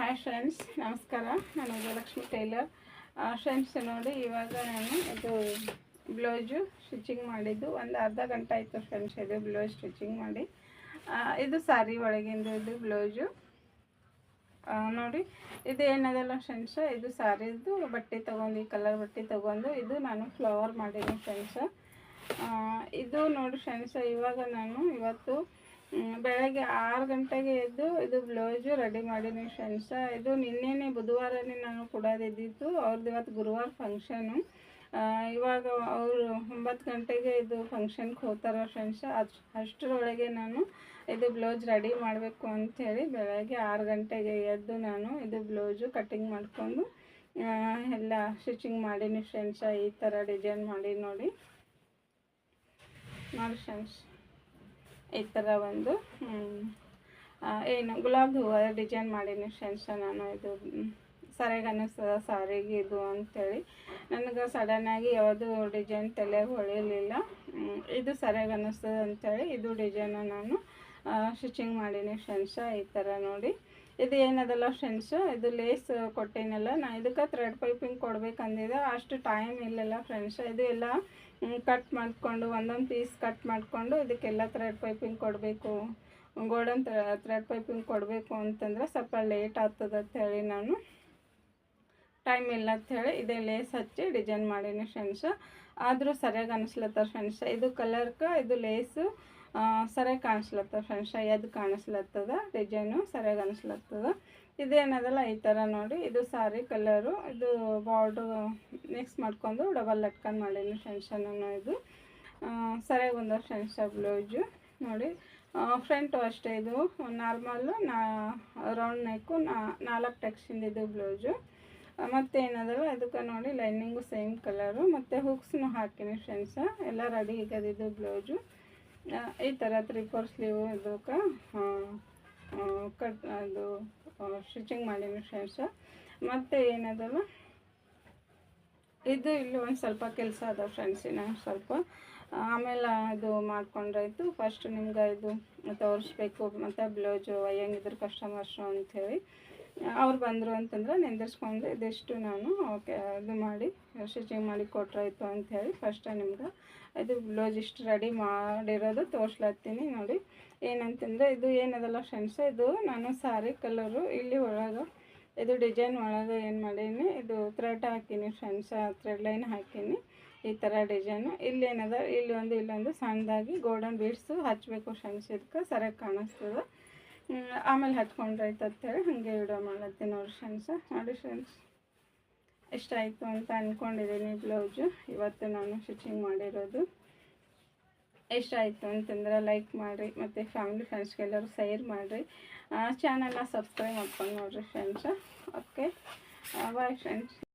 Hi friends, ನಮಸ್ಕಾರ. ನಾನು Vijayalakshmi tailor. Friends ನೋಡಿ, ಇವಾಗ ನಾನು ಇದು ಬ್ಲೌಸು ಸ್ಟಿಚಿಂಗ್ ಮಾಡಿದ್ದು ಒಂದು ಅರ್ಧ ಗಂಟೆ ಆಯಿತು ಫ್ರೆಂಡ್ಸ್. ಇದು ಬ್ಲೌಸ್ ಸ್ಟಿಚಿಂಗ್ ಮಾಡಿ, ಇದು ಸಾರಿ ಒಳಗಿಂದು ಇದು ಬ್ಲೌಸು ನೋಡಿ. ಇದು ಏನದಲ್ಲ ಫ್ರೆಂಡ್ಸ್, ಇದು ಸಾರಿದು ಬಟ್ಟೆ ತೊಗೊಂಡು, ಈ ಕಲರ್ ಬಟ್ಟೆ ತೊಗೊಂಡು ಇದು ನಾನು ಫ್ಲವರ್ ಮಾಡೀನಿ ಫ್ರೆಂಡ್ಸ್. ಇದು ನೋಡಿ ಫ್ರೆಂಡ್ಸ್, ಇವಾಗ ನಾನು ಇವತ್ತು ಬೆಳಗ್ಗೆ 6 ಗಂಟೆಗೆ ಎದ್ದು ಇದು ಬ್ಲೌಸು ರೆಡಿ ಮಾಡೀನಿ ಫ್ರೆಂಡ್ಸ. ಇದು ನಿನ್ನೆನೇ ಬುಧವಾರನೇ ನಾನು ಕೊಡೋದಿದ್ದಿತ್ತು. ಅವ್ರದ್ದು ಇವತ್ತು ಗುರುವಾರ ಫಂಕ್ಷನು. ಇವಾಗ ಅವರು 9 ಗಂಟೆಗೆ ಇದು ಫಂಕ್ಷನ್ಗೆ ಹೋಗ್ತಾರೆ ಫ್ರೆಂಡ್ಸ. ಅಷ್ಟರೊಳಗೆ ನಾನು ಇದು ಬ್ಲೌಸ್ ರೆಡಿ ಮಾಡಬೇಕು ಅಂಥೇಳಿ ಬೆಳಗ್ಗೆ 6 ಗಂಟೆಗೆ ಎದ್ದು ನಾನು ಇದು ಬ್ಲೌಸು ಕಟ್ಟಿಂಗ್ ಮಾಡಿಕೊಂಡು ಎಲ್ಲ ಸ್ಟಿಚಿಂಗ್ ಮಾಡೀನಿ ಫ್ರೆಂಡ್ಸ. ಈ ಥರ ಡಿಸೈನ್ ಮಾಡಿ ನೋಡಿ ಫ್ರೆಂಡ್ಸ್. ಈ ಥರ ಒಂದು ಏನು ಗುಲಾಬಿ ಹೂವು ಡಿಸೈನ್ ಮಾಡೀನಿ ಫ್ರೆಂಡ್ಸ. ನಾನು ಇದು ಸರಿಯಾಗಿ ಅನ್ನಿಸ್ತದ ಸಾರಿಗೆ ಇದು ಅಂಥೇಳಿ ನನಗೆ ಸಡನ್ನಾಗಿ ಯಾವುದು ಡಿಸೈನ್ ತಲೆಗೆ ಹೊಳಿಲಿಲ್ಲ. ಇದು ಸರಿಯಾಗಿ ಅನ್ನಿಸ್ತದೆ ಅಂಥೇಳಿ ಇದು ಡಿಸೈನ ನಾನು ಸ್ಟಿಚಿಂಗ್ ಮಾಡೀನಿ ಫ್ರೆಂಡ್ಸ. ಈ ಥರ ನೋಡಿ. ಇದು ಏನದಲ್ಲ ಫ್ರೆಂಡ್ಸ್, ಇದು ಲೇಸ್ ಕೊಟ್ಟೇನಲ್ಲ, ನಾನು ಇದಕ್ಕೆ ಥ್ರೆಡ್ ಪೈಪಿಂಗ್ ಕೊಡ್ಬೇಕಂದಿದ್ದೆ. ಅಷ್ಟು ಟೈಮ್ ಇಲ್ಲಲ್ಲ ಫ್ರೆಂಡ್ಸ್. ಇದು ಎಲ್ಲ ಕಟ್ ಮಾಡಿಕೊಂಡು ಒಂದೊಂದು ಪೀಸ್ ಕಟ್ ಮಾಡಿಕೊಂಡು ಇದಕ್ಕೆಲ್ಲ ಥ್ರೆಡ್ ಪೈಪಿಂಗ್ ಕೊಡಬೇಕು, ಗೋಲ್ಡನ್ ಥ್ರೆಡ್ ಪೈಪಿಂಗ್ ಕೊಡಬೇಕು ಅಂತಂದ್ರೆ ಸ್ವಲ್ಪ ಲೇಟ್ ಆಗ್ತದೆ ಅಂಥೇಳಿ ನಾನು ಟೈಮ್ ಇಲ್ಲ ಅಂಥೇಳಿ ಇದೇ ಲೇಸ್ ಹಚ್ಚಿ ಡಿಸೈನ್ ಮಾಡೀನಿ ಫ್ರೆಂಡ್ಸ್. ಆದರೂ ಸರಿಯಾಗಿ ಅನಿಸ್ಲತ್ತದ ಫ್ರೆಂಡ್ಸ್. ಇದು ಕಲರ್ಗೆ ಇದು ಲೇಸು ಸರಿಯಾಗಿ ಕಾಣಿಸ್ಲತ್ತದ ಫ್ರೆಂಡ್ಸ್. ಎದ್ದು ಕಾಣಿಸ್ಲತ್ತದ ಡಿಸೈನು ಸರಿಯಾಗಿ ಅನಿಸ್ಲತ್ತದ. ಇದೇನದಲ್ಲ ಈ ಥರ ನೋಡಿ. ಇದು ಸಾರಿ ಕಲರು, ಇದು ಬಾರ್ಡ್ರು ಮಿಕ್ಸ್ ಮಾಡ್ಕೊಂಡು ಡಬಲ್ ಲಟ್ಕನ್ ಮಾಡೀನಿ ಫ್ರೆಂಡ್ಸ. ನಾನು ಇದು ಸರಿಯಾಗಿ ಬಂದ ಫ್ರೆಂಡ್ಸ ಬ್ಲೌಸು ನೋಡಿ. ಫ್ರಂಟು ಅಷ್ಟೇ, ಇದು ನಾರ್ಮಲ್ಲು ರೌಂಡ್ ನೆಕ್ಕು 4 ಟೆಕ್ಸಿಂದ ಇದು ಬ್ಲೌಸು. ಮತ್ತು ಏನದಲ್ಲ ಇದಕ್ಕೆ ನೋಡಿ ಲೈನಿಂಗು ಸೇಮ್ ಕಲರು ಮತ್ತು ಹುಕ್ಸ್ನು ಹಾಕೀನಿ ಫ್ರೆಂಡ್ಸ. ಎಲ್ಲ ರೆಡಿ ಈಗದಿದ್ದು ಬ್ಲೌಸು. ಈ ಥರ 3/4 ಸ್ಲೀವು ಇದಕ್ಕೆ ಅದು ಸ್ಟಿಚಿಂಗ್ ಮಾಡೀನಿ ಫ್ರೆಂಡ್ಸ. ಮತ್ತು ಏನದಲ್ಲ ಇದು ಇಲ್ಲಿ ಒಂದು ಸ್ವಲ್ಪ ಕೆಲಸ ಅದ ಫ್ರೆಂಡ್ಸ್. ನಾನು ಸ್ವಲ್ಪ ಆಮೇಲೆ ಇದು ಮಾಡ್ಕೊಂಡ್ರಾಯ್ತು. ಫಸ್ಟ್ ನಿಮ್ಗೆ ಇದು ತೋರಿಸ್ಬೇಕು ಮತ್ತು ಬ್ಲೌಸು ಹೆಂಗಿದ್ರು ಕಸ್ಟಮರ್ಸು ಅಂಥೇಳಿ ಅವ್ರು ಬಂದರು ಅಂತಂದ್ರೆ ನಿಂದಿರ್ಸ್ಕೊಂಡು ಇದಿಷ್ಟು ನಾನು ಇದು ಮಾಡಿ ಸ್ಟಿಚಿಂಗ್ ಮಾಡಿ ಕೊಟ್ರಾಯ್ತು ಅಂಥೇಳಿ ಫಸ್ಟ್ ನಿಮ್ಗೆ ಇದು ಬ್ಲೌಸ್ ಇಷ್ಟು ರೆಡಿ ಮಾಡಿರೋದು ತೋರಿಸ್ಲತ್ತೀನಿ ನೋಡಿ. ಏನಂತಂದರೆ ಇದು ಏನದಲ್ಲ ಫ್ರೆಂಡ್ಸ್, ಇದು ನಾನು ಸಾರಿ ಕಲರು ಇಲ್ಲಿ ಒಳಗೆ ಇದು ಡಿಸೈನ್ ಒಳಗೆ ಏನು ಮಾಡೀನಿ, ಇದು ಥ್ರೆಡ್ ಹಾಕೀನಿ ಫ್ರೆಂಡ್ಸ್. ಥ್ರೆಡ್ ಲೈನ್ ಹಾಕೀನಿ ಈ ಥರ ಡಿಸೈನು. ಇಲ್ಲೇನದ ಇಲ್ಲೊಂದು ಸಣ್ಣದಾಗಿ ಗೋಲ್ಡನ್ ಬೀಡ್ಸು ಹಚ್ಚಬೇಕು ಫ್ರೆಂಡ್ಸ್. ಇದಕ್ಕೆ ಸರಿಯಾಗಿ ಕಾಣಿಸ್ತದೆ. ಆಮೇಲೆ ಹಚ್ಕೊಂಡ್ರಾಯ್ತು ಅಂತೇಳಿ ಹಾಗೆ ವಿಡಿಯೋ ಮಾಡತ್ತೀನಿ ನೋಡಿ ಫ್ರೆಂಡ್ಸ. ನೋಡಿ ಫ್ರೆಂಡ್ಸ್, ಇಷ್ಟ ಆಯಿತು ಅಂತ ಅಂದ್ಕೊಂಡಿದ್ದೀನಿ ಬ್ಲೌಸು ಇವತ್ತು ನಾನು ಸ್ಟಿಚಿಂಗ್ ಮಾಡಿರೋದು. ಇಷ್ಟ ಆಯಿತು ಅಂತಂದ್ರೆ ಲೈಕ್ ಮಾಡಿರಿ ಮತ್ತು ಫ್ಯಾಮಿಲಿ ಫ್ರೆಂಡ್ಸ್ಗೆಲ್ಲರೂ ಶೇರ್ ಮಾಡಿರಿ. ಚಾನಲ್ನ ಸಬ್ಸ್ಕ್ರೈಬ್ ಮಾಡ್ಕೊಂಡು ನೋಡಿರಿ ಫ್ರೆಂಡ್ಸ. Okay, bye friends.